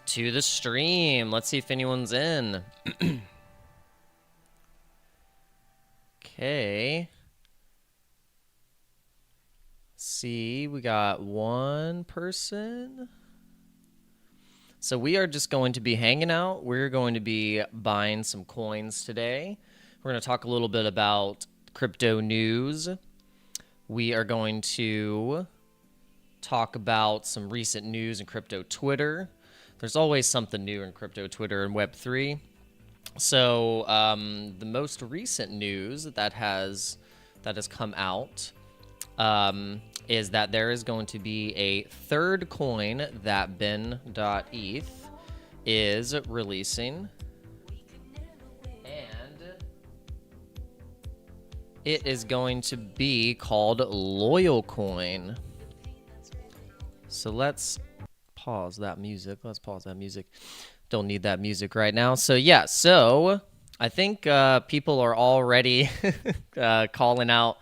to the stream. Let's see if anyone's in. Okay. See, we got one person. So we are just going to be hanging out. We're going to be buying some coins today. We're going to talk a little bit about crypto news. We are going to talk about some recent news in crypto Twitter. There's always something new in crypto Twitter and Web3. So the most recent news that has come out is that there is going to be a third coin that ben.eth is releasing, and it is going to be called Loyal Coin. So let's pause that music. Don't need that music right now. So yeah, so I think people are already calling out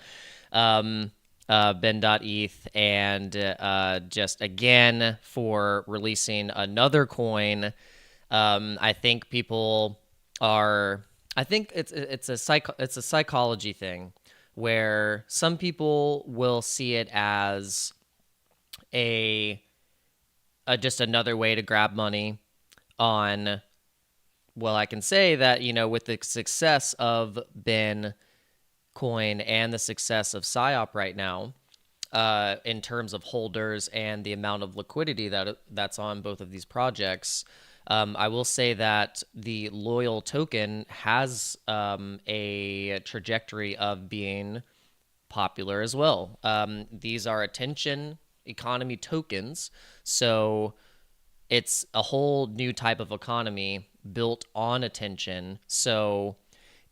ben.eth and just again for releasing another coin. I think people are. I think it's a psychology thing where some people will see it as just another way to grab money on. Well, I can say that, with the success of Ben Coin and the success of PSYOP right now, in terms of holders and the amount of liquidity that's on both of these projects, I will say that the Loyal token has a trajectory of being popular as well. These are attention economy tokens, so it's a whole new type of economy built on attention. So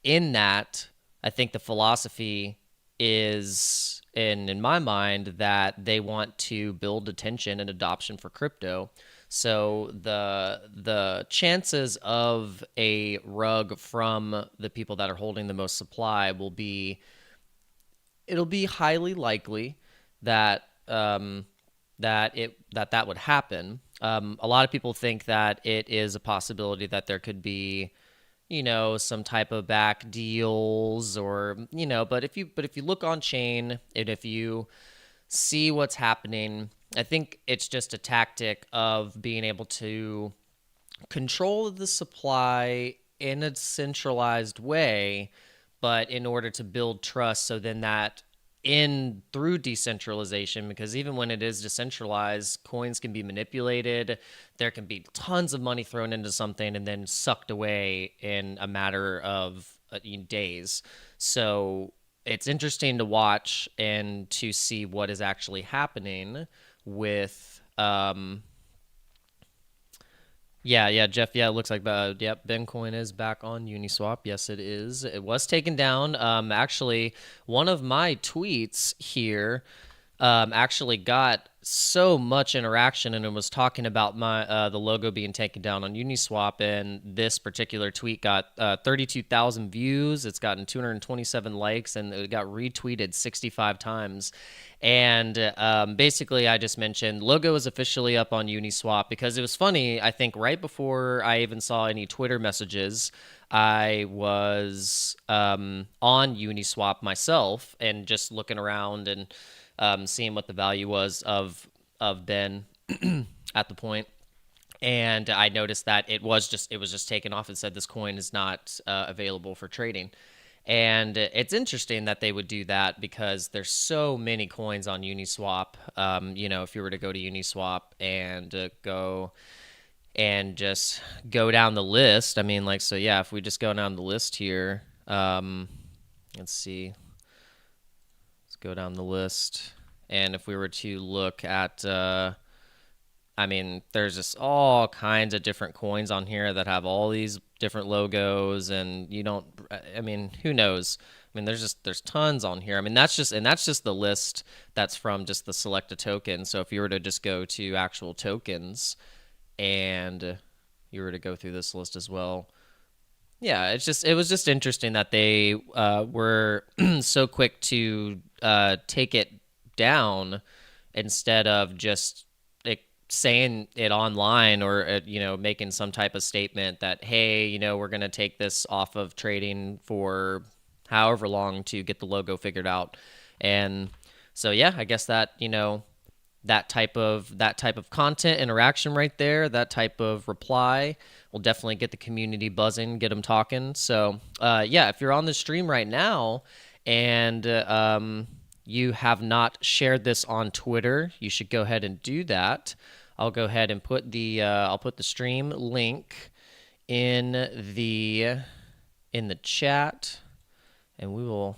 in that, I think the philosophy is, in my mind, that they want to build attention and adoption for crypto. So the chances of a rug from the people that are holding the most supply it'll be highly likely that that would happen. A lot of people think that it is a possibility that there could be, some type of back deals or, but if you look on chain and if you see what's happening, I think it's just a tactic of being able to control the supply in a centralized way, but in order to build trust, so then that through decentralization, because even when it is decentralized, coins can be manipulated. There can be tons of money thrown into something and then sucked away in a matter of days. So it's interesting to watch and to see what is actually happening with yeah, Jeff. Yeah, it looks like Bitcoin is back on Uniswap. Yes, it is. It was taken down. Actually, one of my tweets here actually got so much interaction, and it was talking about the logo being taken down on Uniswap. And this particular tweet got 32,000 views. It's gotten 227 likes, and it got retweeted 65 times. And basically, I just mentioned logo is officially up on Uniswap because it was funny. I think right before I even saw any Twitter messages, I was on Uniswap myself and just looking around and seeing what the value was of Ben at the point. And I noticed that it was just taken off and said this coin is not available for trading. And it's interesting that they would do that because there's so many coins on Uniswap. If you were to go to Uniswap and go and just go down the list, if we just go down the list here, let's see, let's go down the list. And if we were to look at, there's just all kinds of different coins on here that have all these different logos, and who knows? There's tons on here. That's just the list that's from just the select a token. So if you were to just go to actual tokens and you were to go through this list as well, yeah, it was just interesting that they were so quick to take it down instead of just saying it online or making some type of statement that, hey, we're going to take this off of trading for however long to get the logo figured out. And so yeah, I guess that that type of content interaction right there, that type of reply will definitely get the community buzzing, get them talking. So yeah, if you're on the stream right now and you have not shared this on Twitter, you should go ahead and do that. I'll go ahead and put the stream link in the chat, and we will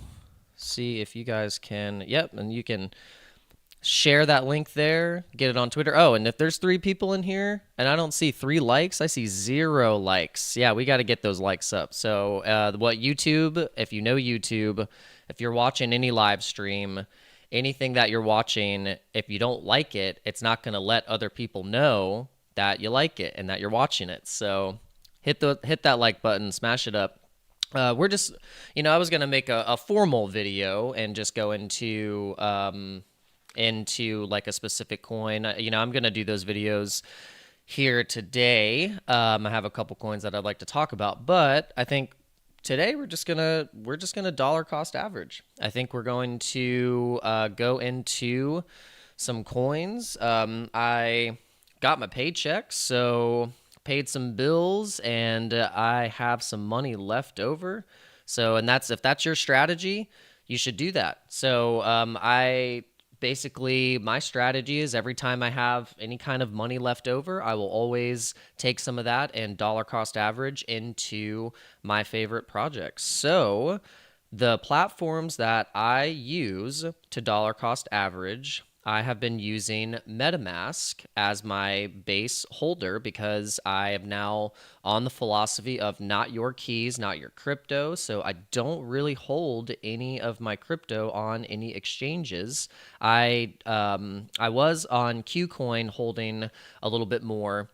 see if you guys can. Yep, and you can share that link there, get it on Twitter. Oh, and if there's 3 people in here and I don't see 3 likes, I see 0 likes. Yeah, we got to get those likes up. So what YouTube, if you know YouTube, if you're watching any live stream, anything that you're watching, if you don't like it, it's not going to let other people know that you like it and that you're watching it. So hit that like button, smash it up. We're just, I was going to make a formal video and just go into like a specific coin. I'm going to do those videos here today. I have a couple coins that I'd like to talk about, but I think today we're just gonna dollar cost average. I think we're going to go into some coins. I got my paycheck, so paid some bills, and I have some money left over. So, and if that's your strategy, you should do that. So, basically, my strategy is every time I have any kind of money left over, I will always take some of that and dollar cost average into my favorite projects. So the platforms that I use to dollar cost average, I have been using MetaMask as my base holder because I am now on the philosophy of not your keys, not your crypto. So I don't really hold any of my crypto on any exchanges. I was on Qcoin holding a little bit more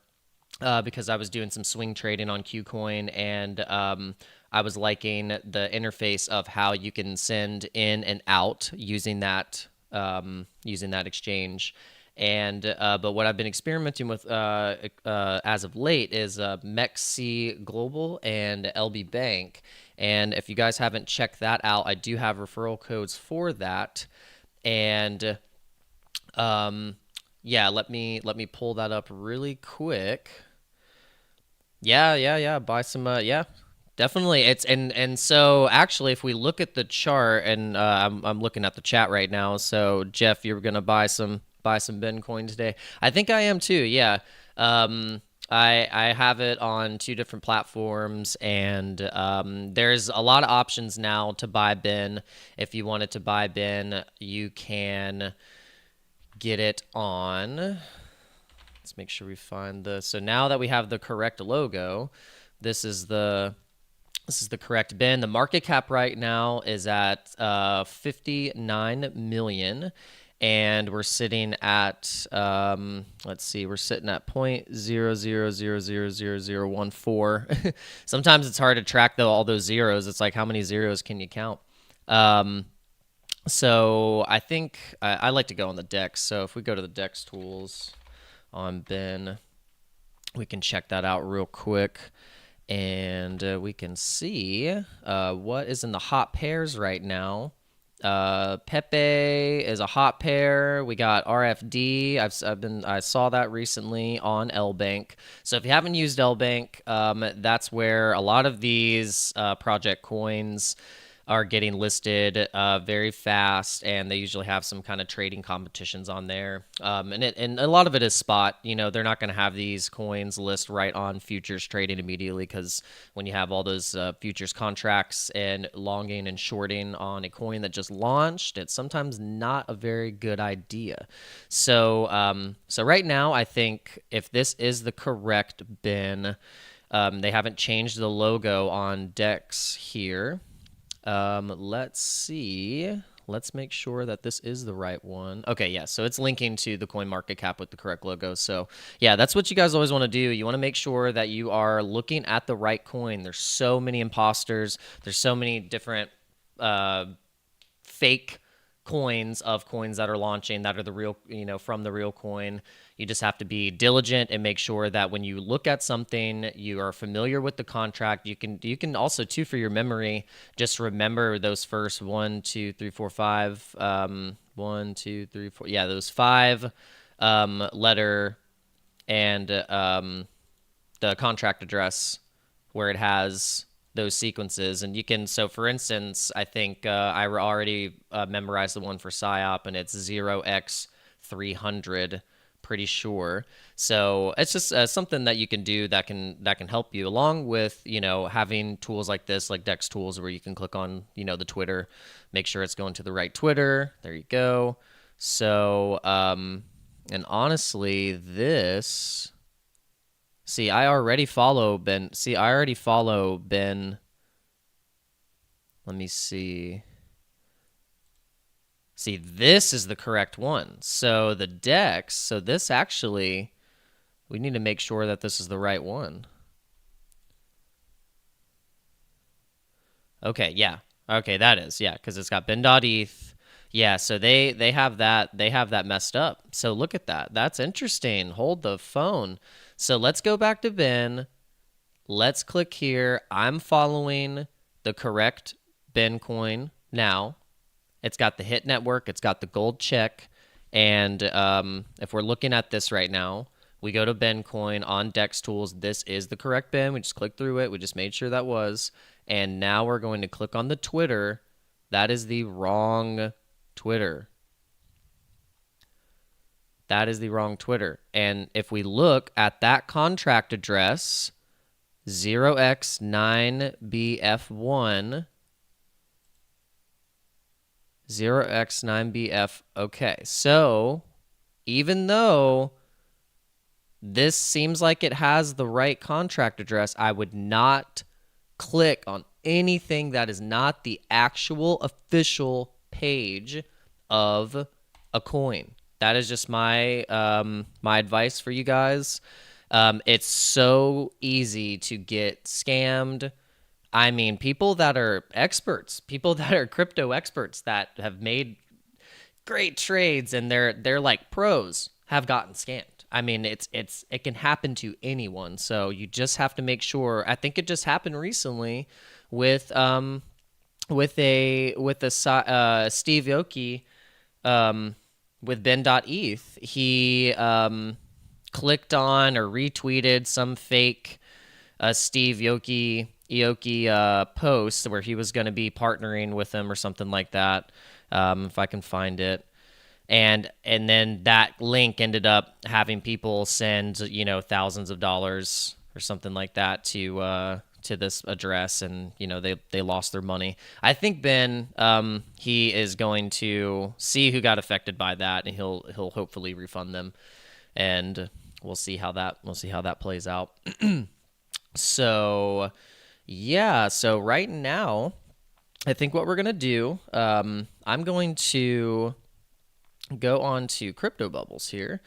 because I was doing some swing trading on Qcoin, and I was liking the interface of how you can send in and out using that exchange. And but what I've been experimenting with as of late is MEXC Global and LB Bank. And if you guys haven't checked that out, I do have referral codes for that. And yeah, let me pull that up really quick. Yeah. Buy some. Yeah, definitely. It's and so actually, if we look at the chart, and I'm looking at the chat right now. So Jeff, you're gonna buy some Bitcoin today. I think I am too. Yeah. I have it on 2 different platforms, and there's a lot of options now to buy Ben. If you wanted to buy Ben, you can get it on. Let's make sure we find the. So now that we have the correct logo, this is the correct bin. The market cap right now is at 59 million, and we're sitting at let's see, we're sitting at 0.00000014. Sometimes it's hard to track all those zeros. It's like, how many zeros can you count? So I think I like to go on the DEX. So if we go to the DEX tools on Ben, we can check that out real quick, and we can see what is in the hot pairs right now. Pepe is a hot pair. We got RFD. I saw that recently on LBank. So if you haven't used LBank, that's where a lot of these project coins are getting listed very fast, and they usually have some kind of trading competitions on there. And a lot of it is spot. They're not going to have these coins list right on futures trading immediately, because when you have all those futures contracts and longing and shorting on a coin that just launched, it's sometimes not a very good idea. So right now, I think if this is the correct bin, they haven't changed the logo on DEX here. Let's see. Let's make sure that this is the right one. Okay, yeah, so it's linking to the coin market cap with the correct logo. So yeah, that's what you guys always want to do. You want to make sure that you are looking at the right coin. There's so many imposters. There's so many different fake coins that are launching that are the real, from the real coin. You just have to be diligent and make sure that when you look at something, you are familiar with the contract. You can also too, for your memory, just remember those first 1, 2, 3, 4, 5. 1, 2, 3, 4. Yeah, those 5 letter and the contract address where it has those sequences. And you can, so for instance, I think I already memorized the one for PSYOP, and it's 0x300, pretty sure. So it's just something that you can do that can help you, along with, having tools like this, like Dex tools, where you can click on, the Twitter, make sure it's going to the right Twitter. There you go. So, and honestly, this. See, I already follow Ben. Let me see. See, this is the correct one. So the Dex, so this actually, we need to make sure that this is the right one. Okay, yeah. Okay, that is, yeah, because it's got ben.eth. Yeah, so they have that messed up. So look at that. That's interesting. Hold the phone. So let's go back to Ben. Let's click here. I'm following the correct Ben coin now. It's got the hit network. It's got the gold check. And if we're looking at this right now, we go to Ben coin on Dex Tools. This is the correct Ben. We just clicked through it. We just made sure that was. And now we're going to click on the Twitter. That is the wrong Twitter. That is the wrong Twitter. And if we look at that contract address, 0x9bf1, 0x9bf. Okay, so even though this seems like it has the right contract address, I would not click on anything that is not the actual official page of a coin. That is just my my advice for you guys. It's so easy to get scammed. I mean, people that are experts, people that are crypto experts that have made great trades and they're like pros, have gotten scammed. I mean, it can happen to anyone. So you just have to make sure. I think it just happened recently with Steve Yoki with ben.eth. He clicked on or retweeted some fake Steve Ioki post where he was going to be partnering with him or something like that, if I can find it. And then that link ended up having people send thousands of dollars or something like that to this address, and they lost their money. I think Ben, he is going to see who got affected by that, and he'll hopefully refund them, and we'll see how that plays out. So yeah, so right now, I think what we're gonna do, I'm going to go on to Crypto Bubbles here,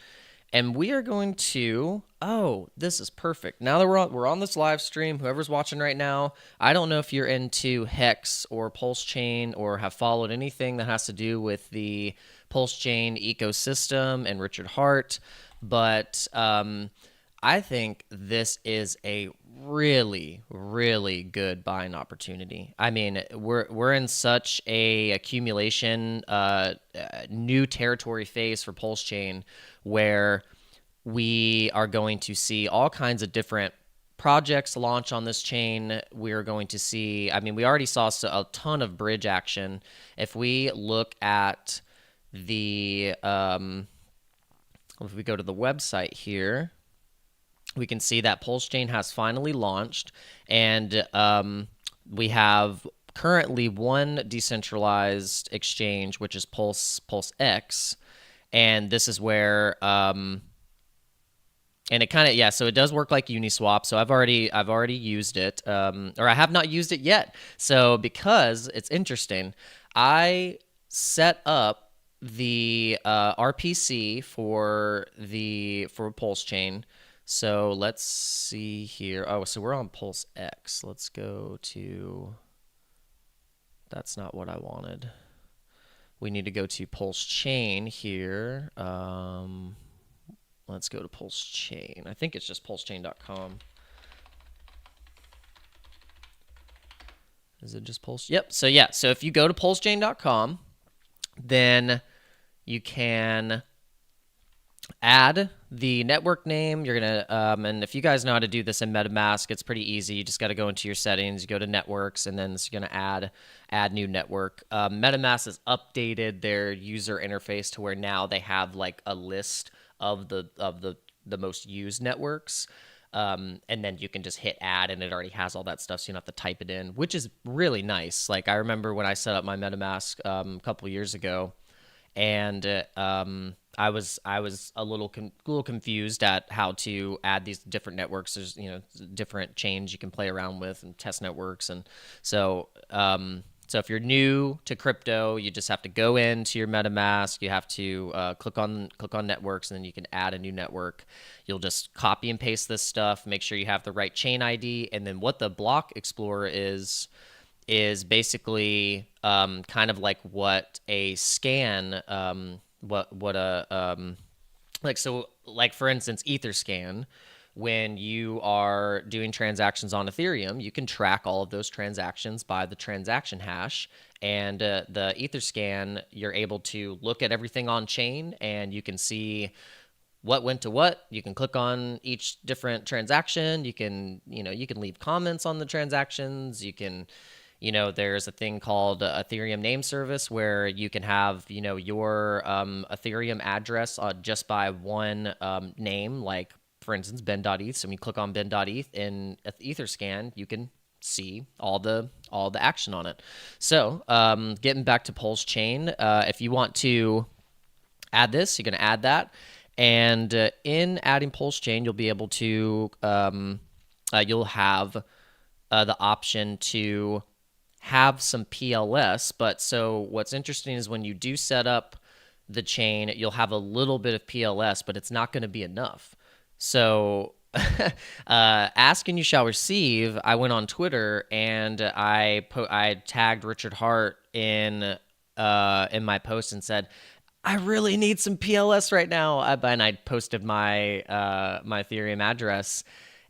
and we are going to. Oh, this is perfect. Now that we're on this live stream, whoever's watching right now, I don't know if you're into Hex or Pulse Chain or have followed anything that has to do with the Pulse Chain ecosystem and Richard Hart, but I think this is a really, really good buying opportunity. I mean, we're in such a accumulation, new territory phase for Pulse Chain, where we are going to see all kinds of different projects launch on this chain. We are going to see. I mean, we already saw a ton of bridge action. If we look at the, if we go to the website here, we can see that Pulse Chain has finally launched, and we have currently one decentralized exchange, which is PulseX, and this is where and it kind of, yeah, so it does work like Uniswap. So I've already used it, or I have not used it yet. So because it's interesting, I set up the RPC for Pulse Chain. So let's see here. Oh, so we're on Pulse X. Let's go to. That's not what I wanted. We need to go to Pulse Chain here. let's go to Pulse Chain. I think it's just pulsechain.com. Is it just Pulse? Yep. So yeah, so if you go to pulsechain.com, then you can add the network name. You're gonna and if you guys know how to do this in MetaMask, it's pretty easy. You just got to go into your settings, you go to networks, and then it's gonna add new network. MetaMask has updated their user interface to where now they have like a list of the most used networks. And then you can just hit add, and it already has all that stuff, so you don't have to type it in, which is really nice. Like I remember when I set up my MetaMask a couple years ago, and I was a little confused at how to add these different networks. There's different chains you can play around with and test networks, and so if you're new to crypto, you just have to go into your MetaMask. You have to click on networks, and then you can add a new network. You'll just copy and paste this stuff. Make sure you have the right chain ID, and then what the block explorer is basically kind of like what a scan, like for instance, Etherscan. When you are doing transactions on Ethereum, you can track all of those transactions by the transaction hash. And the Etherscan, you're able to look at everything on chain, and you can see what went to what. You can click on each different transaction. You can leave comments on the transactions. You can, there's a thing called Ethereum name service where you can have, your Ethereum address just by one name, like for instance, ben.eth. So when you click on ben.eth in Etherscan, you can see all the action on it. So getting back to Pulse Chain, if you want to add this, you're going to add that. And in adding Pulse Chain, you'll be able to, you'll have the option to have some PLS. But so what's interesting is when you do set up the chain, you'll have a little bit of PLS, but it's not going to be enough. So ask and you shall receive. I went on Twitter and I tagged Richard Hart in my post and said, I really need some PLS right now. And I posted my my Ethereum address,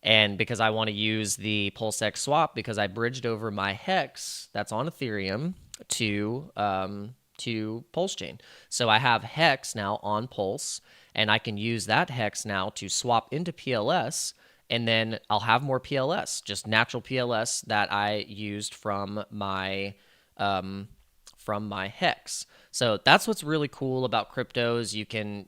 and because I want to use the PulseX swap, because I bridged over my hex that's on Ethereum to Pulse Chain. So I have hex now on Pulse, and I can use that hex now to swap into PLS, and then I'll have more PLS, just natural PLS that I used from my hex. So that's what's really cool about cryptos. You can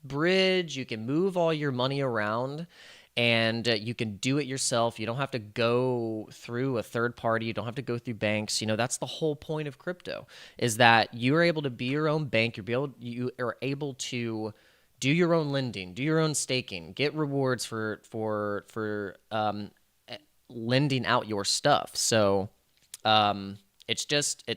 bridge, you can move all your money around, and you can do it yourself. You don't have to go through a third party. You don't have to go through banks. That's the whole point of crypto, is that you are able to be your own bank. You are able to do your own lending, do your own staking, get rewards for lending out your stuff. So it's just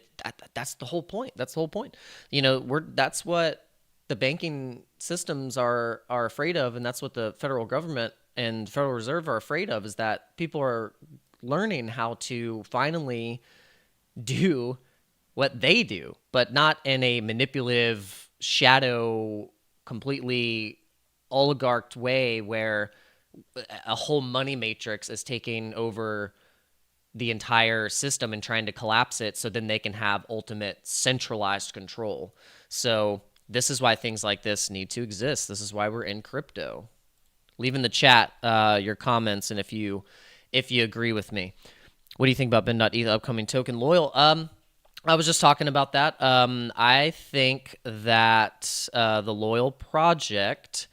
that's the whole point. That's the whole point. That's what the banking systems are afraid of, and that's what the federal government and Federal Reserve are afraid of, is that people are learning how to finally do what they do, but not in a manipulative, shadow, completely oligarched way where a whole money matrix is taking over the entire system and trying to collapse it so then they can have ultimate centralized control. So this is why things like this need to exist. This is why we're in crypto. Leave in the chat your comments, and if you agree with me. What do you think about ben.eth upcoming token Loyal? I was just talking about that. I think that the Loyal project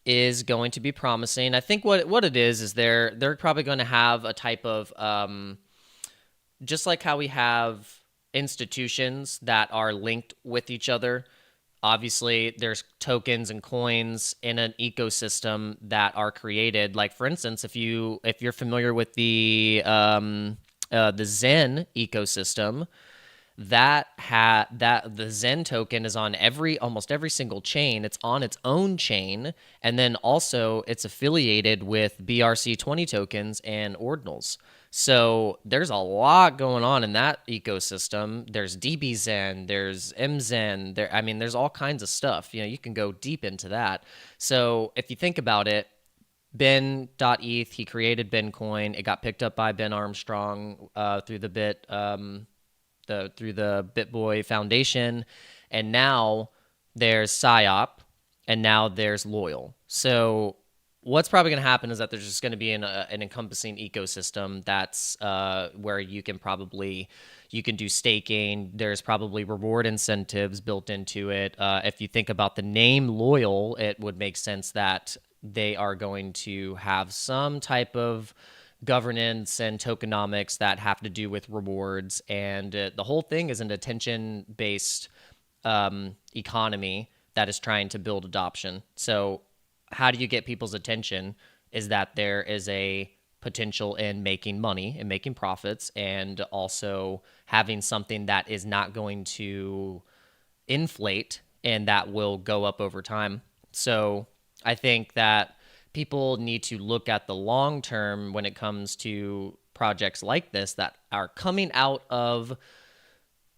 is going to be promising. I think what it is they're probably going to have a type of just like how we have institutions that are linked with each other. Obviously, there's tokens and coins in an ecosystem that are created. Like for instance, if you're familiar with the Zen ecosystem, that the Zen token is on almost every single chain. It's on its own chain, and then also it's affiliated with BRC20 tokens and ordinals. So there's a lot going on in that ecosystem. There's DBZen, there's MZen, I mean, there's all kinds of stuff. You can go deep into that. So if you think about it, ben.eth, he created Bitcoin. It got picked up by Ben Armstrong through the BitBoy Foundation, and now there's PSYOP, and now there's Loyal. So what's probably going to happen is that there's just going to be an encompassing ecosystem that's where you can do staking. There's probably reward incentives built into it. If you think about the name Loyal, it would make sense that they are going to have some type of governance and tokenomics that have to do with rewards. And the whole thing is an attention-based economy that is trying to build adoption. So how do you get people's attention is that there is a potential in making money and making profits, and also having something that is not going to inflate and that will go up over time. So I think that people need to look at the long term when it comes to projects like this that are coming out of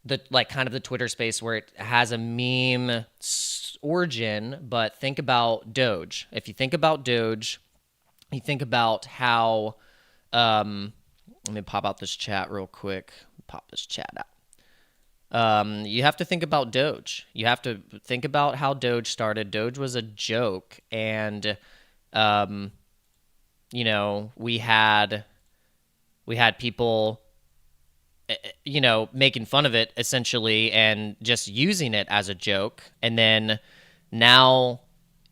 the kind of the Twitter space, where it has a meme origin. But think about Doge. If you think about Doge, you think about how let me pop out this chat real quick. Pop this chat out. You have to think about Doge. You have to think about how Doge started. Doge was a joke, and we had people making fun of it essentially and just using it as a joke. And then now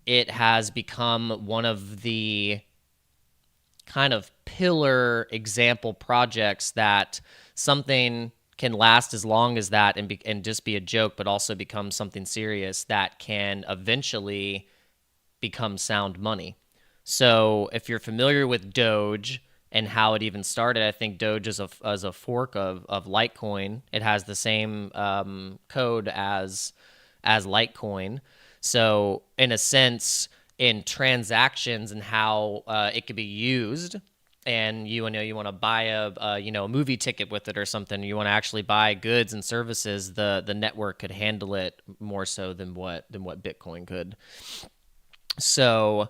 it has become one of the kind of pillar example projects that something can last as long as that and just be a joke, but also become something serious that can eventually become sound money. So if you're familiar with Doge and how it even started, I think Doge is a fork of Litecoin. It has the same code as Litecoin. So in a sense, in transactions and how it could be used, and you want to buy a movie ticket with it or something, you want to actually buy goods and services, the network could handle it more so than what Bitcoin could. So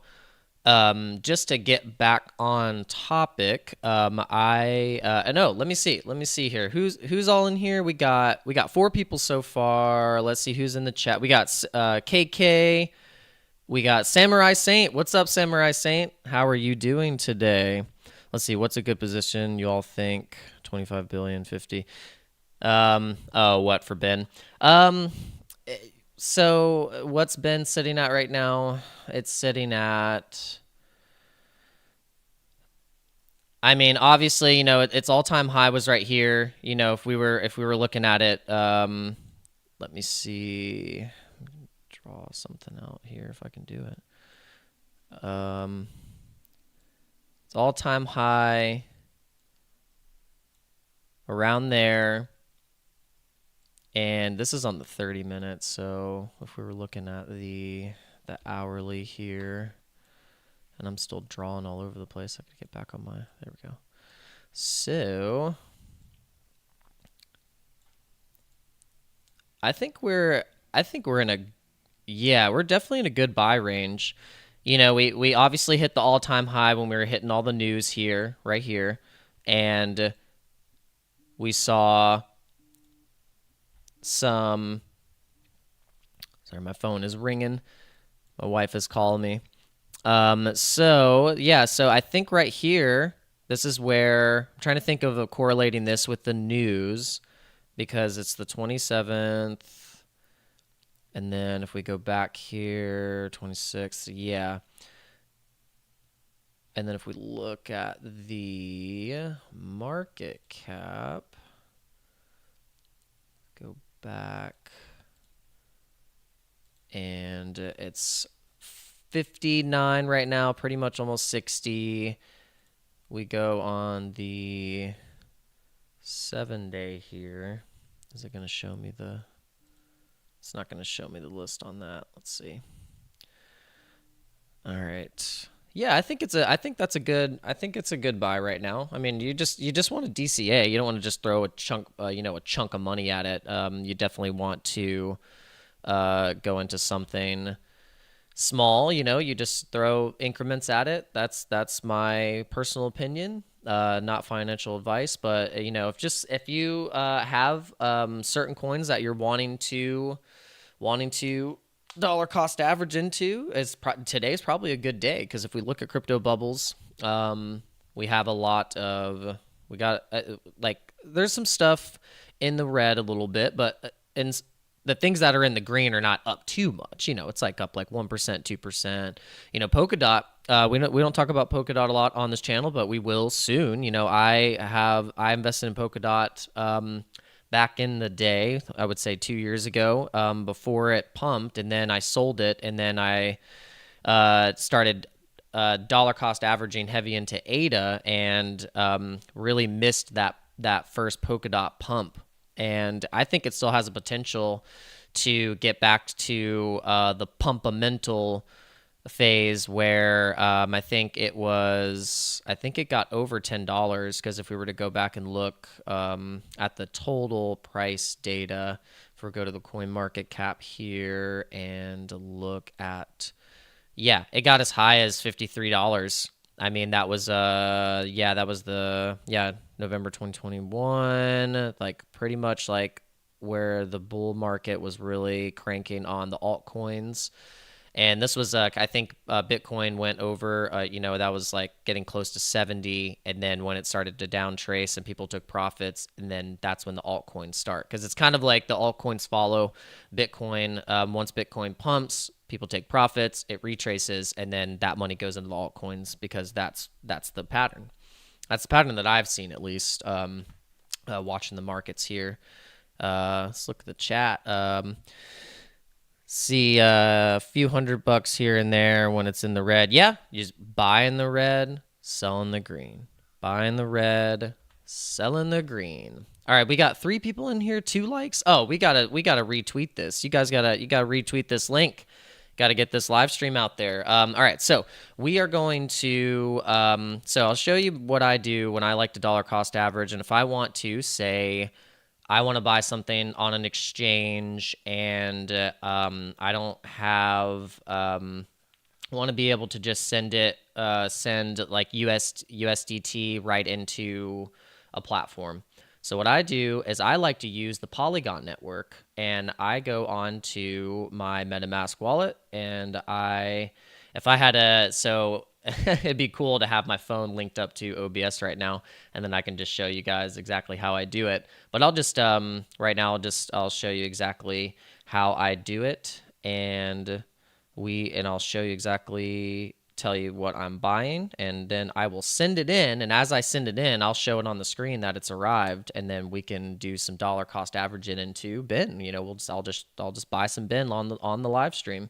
just to get back on topic, let me see here. Who's all in here? We got 4 people so far. Let's see who's in the chat. We got KK. We got Samurai Saint. What's up, Samurai Saint? How are you doing today? Let's see. What's a good position you all think? 25 billion, 50. What for Ben? So what's Ben sitting at right now? It's sitting at, I mean, obviously, its all-time high was right here. If we were looking at it, let me see. Draw something out here if I can do it. It's all-time high around there. And this is on the 30 minutes, so if we were looking at the hourly here, and I'm still drawing all over the place. I could get back on my, there we go. So I think we're in a, yeah, we're definitely in a good buy range. We obviously hit the all-time high when we were hitting all the news here, right here, and we saw some, sorry, my phone is ringing. My wife is calling me. So I think right here, this is where I'm trying to think of correlating this with the news, because it's the 27th. And then if we go back here, 26th, yeah. And then if we look at the market cap, go back, and it's 59 right now, pretty much almost 60. We go on the 7-day here. Is it going to show me the... It's not going to show me the list on that. Let's see. All right. Yeah, I think it's a good buy right now. I mean, you just want a DCA. You don't want to just throw a chunk a chunk of money at it. You definitely want to go into something small. You just throw increments at it. That's my personal opinion. Not financial advice, but if you have certain coins that you're wanting to dollar cost average into, today's probably a good day, because if we look at crypto bubbles, we have a lot of there's some stuff in the red a little bit, but the things that are in the green are not up too much. It's like up like 1%, 2%. Polkadot, we don't talk about Polkadot a lot on this channel, but we will soon. I invested in Polkadot back in the day, I would say 2 years ago, before it pumped, and then I sold it, and then I started dollar cost averaging heavy into ADA, and really missed that first Polkadot pump. And I think it still has a potential to get back to the pumpamental phase where I think it got over $10, because if we were to go back and look at the total price data, if we go to the coin market cap here and look at, it got as high as $53. I mean, that was November 2021, like pretty much like where the bull market was really cranking on the altcoins. And this was, I think Bitcoin went over, that was like getting close to 70. And then when it started to down trace and people took profits, and then that's when the altcoins start. Because it's kind of like the altcoins follow Bitcoin. Once Bitcoin pumps, people take profits, it retraces, and then that money goes into the altcoins, because that's the pattern. That's the pattern that I've seen, at least, watching the markets here. Let's look at the chat. See a few $100 here and there when it's in the red. Yeah, you just buy in the red, sell in the green. Buy in the red, sell in the green. All right, we got 3 people in here, 2 likes. Oh, we gotta retweet this. You guys gotta retweet this link. Got to get this live stream out there. All right, so we are going to, so I'll show you what I do when I like to dollar cost average. And if I want to say, I want to buy something on an exchange, and I don't have, want to be able to just send like USDT right into a platform. So what I do is I like to use the Polygon network, and I go on to my MetaMask wallet, and it'd be cool to have my phone linked up to OBS right now, and then I can just show you guys exactly how I do it. But I'll just, right now, I'll show you exactly how I do it, and I'll show you exactly, tell you what I'm buying, and then I will send it in, and as I send it in, I'll show it on the screen that it's arrived, and then we can do some dollar cost averaging into Ben. I'll just buy some Ben on the live stream,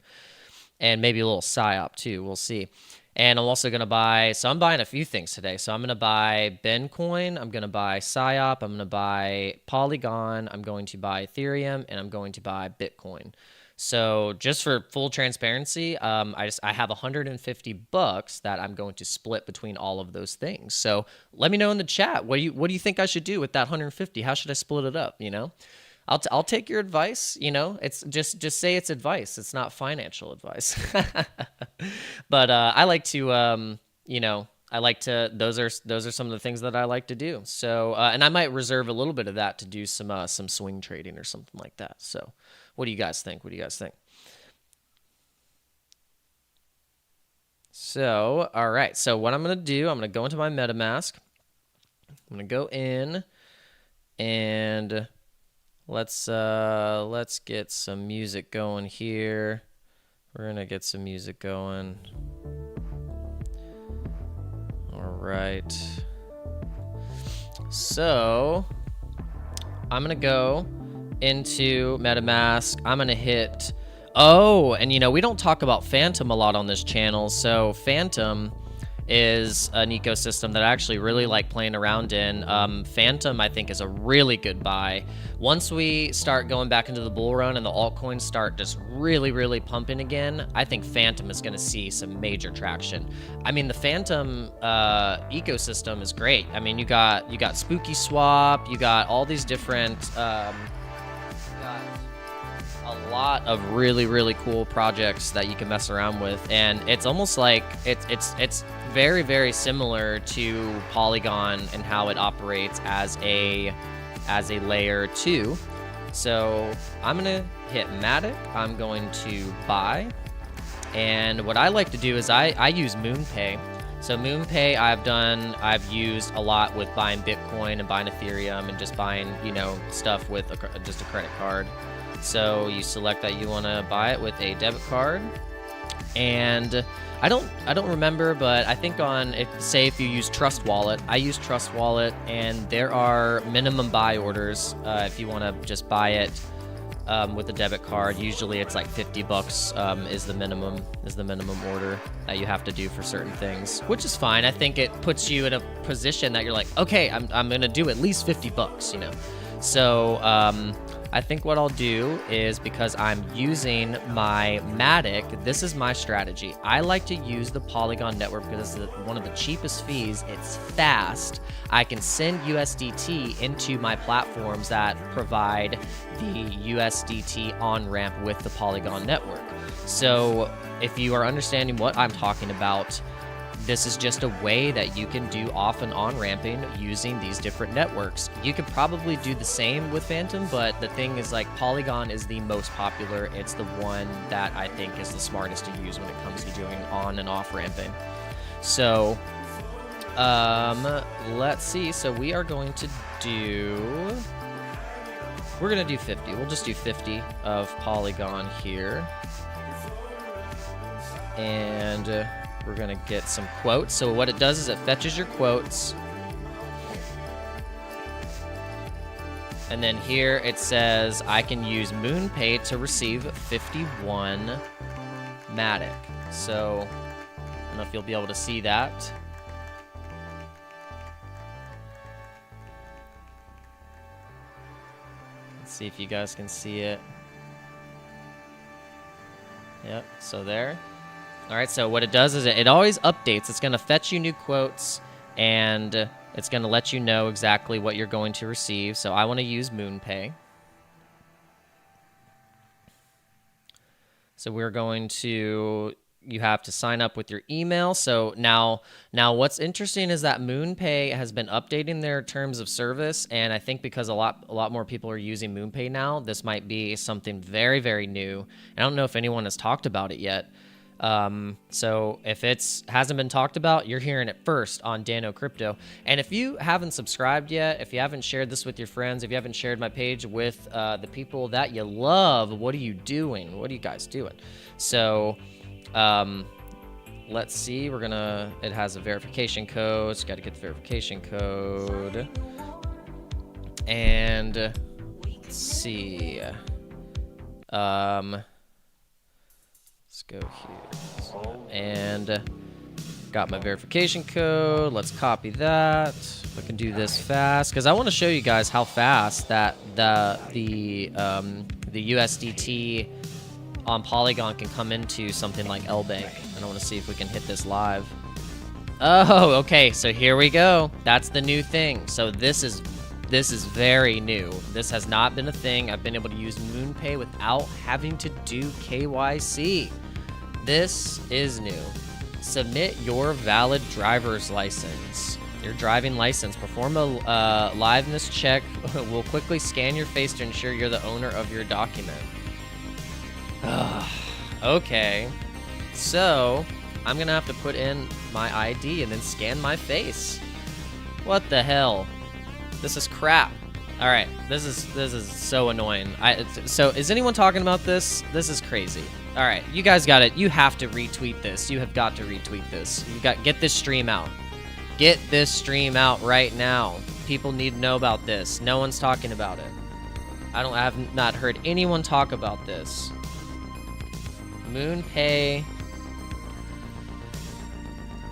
and maybe a little PSYOP too. We'll see. And I'm also gonna buy. So I'm buying a few things today. So I'm gonna buy Ben coin. I'm gonna buy PSYOP. I'm gonna buy Polygon. I'm going to buy Ethereum, and I'm going to buy Bitcoin. So just for full transparency, I have $150 that I'm going to split between all of those things. So let me know in the chat, what do you think I should do with that 150? How should I split it up? I'll take your advice. It's just say it's advice. It's not financial advice. But I like to those are some of the things that I like to do. So and I might reserve a little bit of that to do some swing trading or something like that. So what do you guys think? So, all right. So what I'm going to do, I'm going to go into my MetaMask. I'm going to go in, and let's get some music going here. We're going to get some music going. All right. So I'm going to go into MetaMask. I'm going to hit, and we don't talk about Phantom a lot on this channel. So Phantom is an ecosystem that I actually really like playing around in. Phantom, I think, is a really good buy. Once we start going back into the bull run and the altcoins start just really, really pumping again, I think Phantom is going to see some major traction. I mean, the Phantom ecosystem is great. I mean, you got Spooky Swap, you got all these different a lot of really, really cool projects that you can mess around with, and it's almost like it's very, very similar to Polygon and how it operates as a layer 2. So I'm gonna hit MATIC. I'm going to buy, and what I like to do is I use MoonPay. So MoonPay I've used a lot with buying Bitcoin and buying Ethereum and just buying, you know, stuff with just a credit card. So you select that you want to buy it with a debit card, and I don't remember, but I think if you use Trust Wallet, I use Trust Wallet, and there are minimum buy orders if you want to just buy it with a debit card. Usually it's like $50 is the minimum order that you have to do for certain things, which is fine. I think it puts you in a position that you're like, okay, I'm gonna do at least $50, you know. So I think what I'll do is, because I'm using my MATIC, this is my strategy. I like to use the Polygon network because it's one of the cheapest fees. It's fast. I can send USDT into my platforms that provide the USDT on-ramp with the Polygon network. So if you are understanding what I'm talking about, this is just a way that you can do off and on ramping using these different networks. You could probably do the same with Phantom, but the thing is, like, Polygon is the most popular. It's the one that I think is the smartest to use when it comes to doing on and off ramping. So let's see. So we are going to do 50. We'll just do 50 of Polygon here. And we're gonna get some quotes. So what it does is it fetches your quotes, and then here it says I can use MoonPay to receive 51 MATIC. So I don't know if you'll be able to see that. Let's see if you guys can see it. Yep, so there. All right, so what it does is it always updates. It's going to fetch you new quotes, and it's going to let you know exactly what you're going to receive. So I want to use MoonPay. So we're going to, you have to sign up with your email. So now what's interesting is that MoonPay has been updating their terms of service, and I think because a lot more people are using MoonPay now, this might be something very, very new. I don't know if anyone has talked about it yet. So if hasn't been talked about, you're hearing it first on Dano Crypto. And if you haven't subscribed yet, if you haven't shared this with your friends, if you haven't shared my page with the people that you love, what are you doing? What are you guys doing? So let's see. It has a verification code. So got to get the verification code. And let's see. Let's go here. And got my verification code. Let's copy that. I can do this fast because I want to show you guys how fast that the USDT on Polygon can come into something like LBank. And I want to see if we can hit this live. Oh, okay. So here we go. That's the new thing. So this is very new. This has not been a thing. I've been able to use MoonPay without having to do KYC. This is new. Submit your valid driver's license. Your driving license. Perform a liveness check. We'll quickly scan your face to ensure you're the owner of your document. Okay. So I'm gonna have to put in my ID and then scan my face. What the hell? This is crap. All right, this is so annoying. So is anyone talking about this? This is crazy. All right, you guys got it. You have to retweet this. You have got to retweet this. Get this stream out. Get this stream out right now. People need to know about this. No one's talking about it. I have not heard anyone talk about this.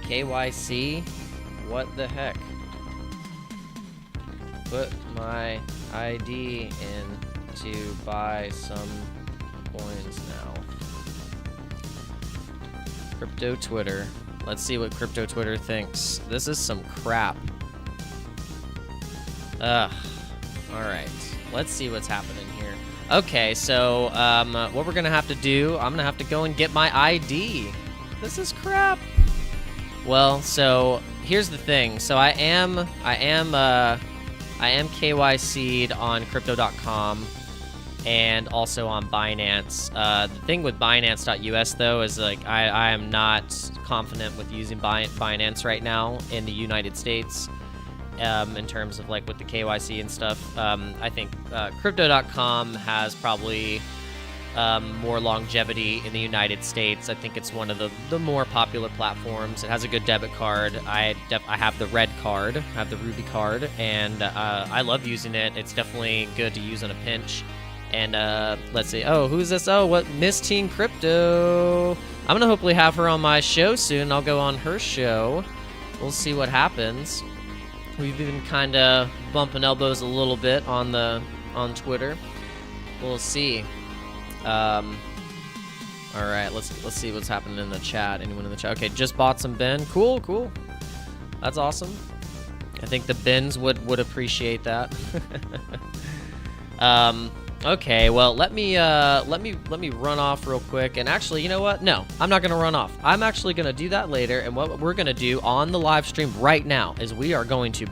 KYC? What the heck? Put my ID in to buy some coins now. Crypto Twitter. Let's see what Crypto Twitter thinks. This is some crap. Ugh. Alright. Let's see what's happening here. Okay, so what we're gonna have to do, I'm gonna have to go and get my ID. This is crap. Well, so here's the thing. So I am KYC'd on crypto.com and also on Binance. The thing with Binance.us though is like I am not confident with using Binance right now in the United States. In terms of like with the KYC and stuff, I think crypto.com has probably more longevity in the United States. I think it's one of the more popular platforms. It has a good debit card. I have the red card, I have the Ruby card, and I love using it. It's definitely good to use on a pinch. And let's see. Oh, who's this? Oh, what? Miss Teen Crypto. I'm gonna hopefully have her on my show soon. I'll go on her show. We'll see what happens. We've been kind of bumping elbows a little bit on Twitter. We'll see. All right, let's see what's happening in the chat. Anyone in the chat? Okay, just bought some Ben. Cool. That's awesome. I think the Bens would appreciate that. Okay, well, let me run off real quick. And actually, you know what? No, I'm not gonna run off. I'm actually gonna do that later. And what we're gonna do on the live stream right now is we are going to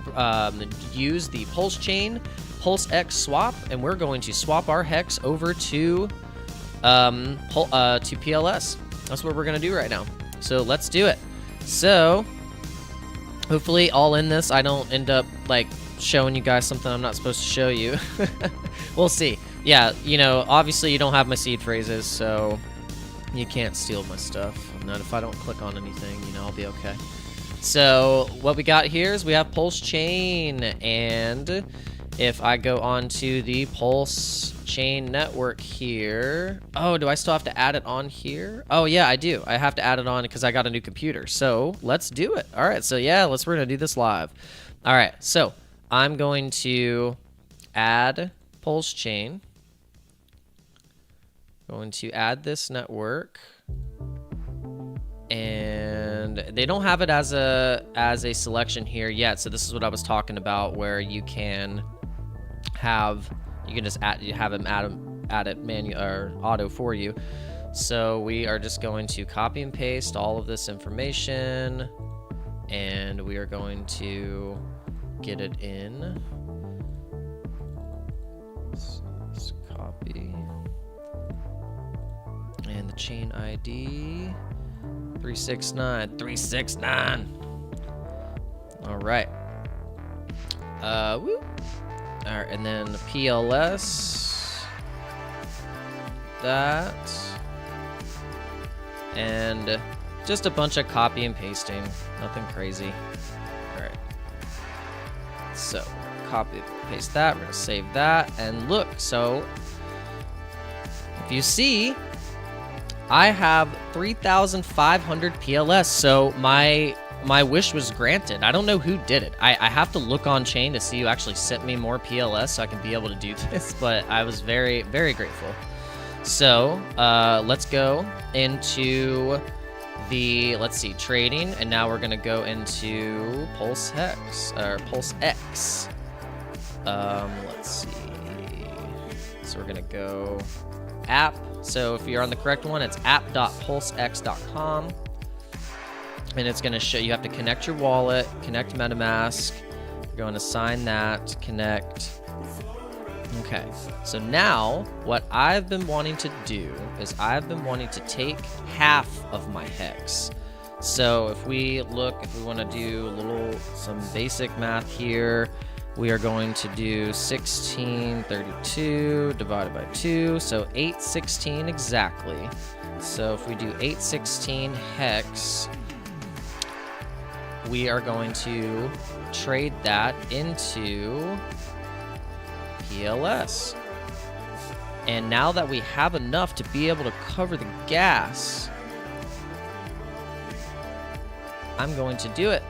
use the Pulse Chain Pulse X swap, and we're going to swap our hex over to PLS. That's what we're gonna do right now. So let's do it. So hopefully, all in this, I don't end up like showing you guys something I'm not supposed to show you. We'll see. Yeah, you know, obviously you don't have my seed phrases, so you can't steal my stuff. Not if I don't click on anything, you know, I'll be okay. So what we got here is we have Pulse Chain, and if I go on to the Pulse Chain network here, oh, do I still have to add it on here? Oh yeah, I do. I have to add it on because I got a new computer. So let's do it. All right, so yeah, we're gonna do this live. All right, so I'm going to add Pulse Chain. Going to add this network, and they don't have it as a selection here yet. So this is what I was talking about, where you can just have them add it manual or auto for you. So we are just going to copy and paste all of this information, and we are going to get it in. Let's copy. And the chain ID 369. All right. Woo. All right, and then the PLS. That. And just a bunch of copy and pasting. Nothing crazy. All right. So copy, paste that. We're gonna save that, and look. So if you see, I have 3,500 PLS. So my wish was granted. I don't know who did it. I have to look on chain to see who actually sent me more PLS so I can be able to do this. But I was very, very grateful. So let's go into the, let's see, trading, and now we're gonna go into Pulse Hex or Pulse X. Let's see. So we're gonna go app. So if you're on the correct one, it's app.pulsex.com, and it's gonna show you have to connect your wallet, connect MetaMask. You're going to sign that, connect. Okay, so now what I've been wanting to do is I've been wanting to take half of my hex. So if we want to do some basic math here, we are going to do 1632 divided by 2, so 816 exactly. So if we do 816 hex, we are going to trade that into PLS. And now that we have enough to be able to cover the gas, I'm going to do it.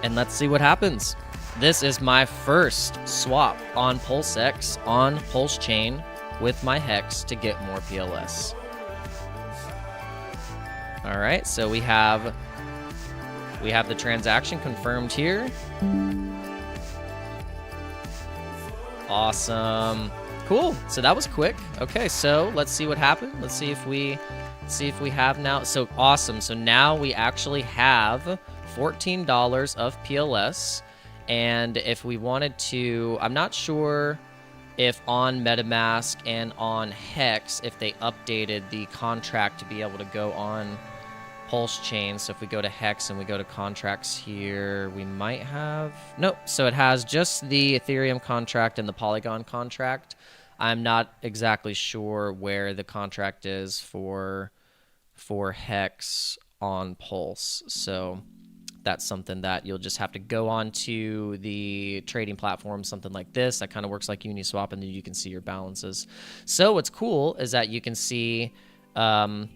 And let's see what happens. This is my first swap on PulseX on Pulse Chain with my Hex to get more PLS. All right, so we have the transaction confirmed here. Awesome. Cool. So that was quick. Okay, so let's see what happened. Let's see if we have now. So awesome. So now we actually have $14 of PLS. And if we wanted to, I'm not sure if on MetaMask and on Hex, if they updated the contract to be able to go on Pulse Chain. So if we go to Hex and we go to contracts here, we might have, nope. So it has just the Ethereum contract and the Polygon contract. I'm not exactly sure where the contract is for Hex on Pulse. So that's something that you'll just have to go on to the trading platform, something like this. That kind of works like Uniswap, and then you can see your balances. So what's cool is that you can see right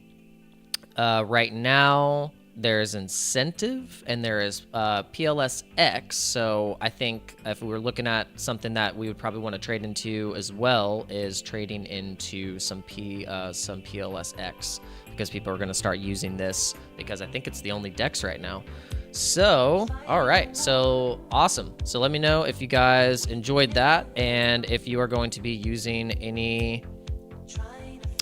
now there's incentive and there is PLSX. So I think if we were looking at something that we would probably want to trade into as well is trading into some PLSX, because people are going to start using this because I think it's the only DEX right now. So, all right, so awesome. So let me know if you guys enjoyed that and if you are going to be using any,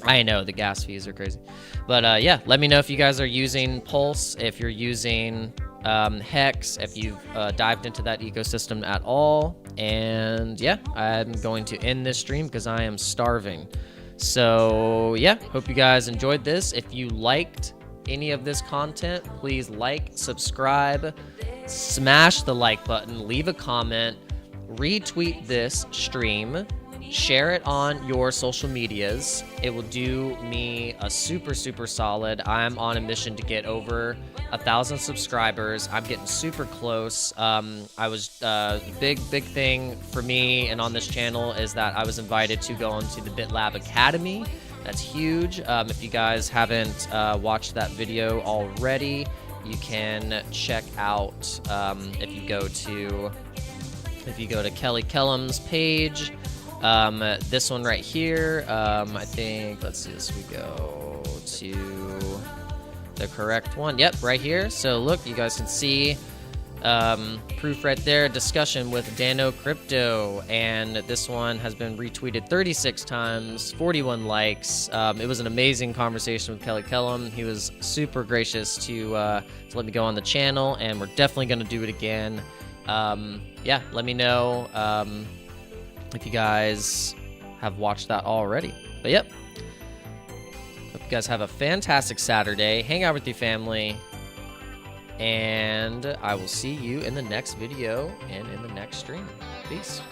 I know the gas fees are crazy, but yeah, let me know if you guys are using Pulse, if you're using Hex, if you've dived into that ecosystem at all. And yeah, I'm going to end this stream because I am starving. So yeah, hope you guys enjoyed this. If you liked any of this content, please like, subscribe, smash the like button, leave a comment, retweet this stream, share it on your social medias. It will do me a super solid. I'm on a mission to get over 1,000 subscribers. I'm getting super close. I was big thing for me and on this channel is that I was invited to go into the BitLab Academy. That's huge. If you guys haven't watched that video already, you can check out if you go to Kelly Kellum's page. This one right here. I think, let's see, we go to the correct one. Yep, right here. So look, you guys can see proof right there, discussion with Dano Crypto, and this one has been retweeted 36 times, 41 likes. It was an amazing conversation with Kelly Kellum. He was super gracious to let me go on the channel, and we're definitely going to do it again. Yeah, let me know if you guys have watched that already. But yep, hope you guys have a fantastic Saturday. Hang out with your family. And I will see you in the next video and in the next stream. Peace.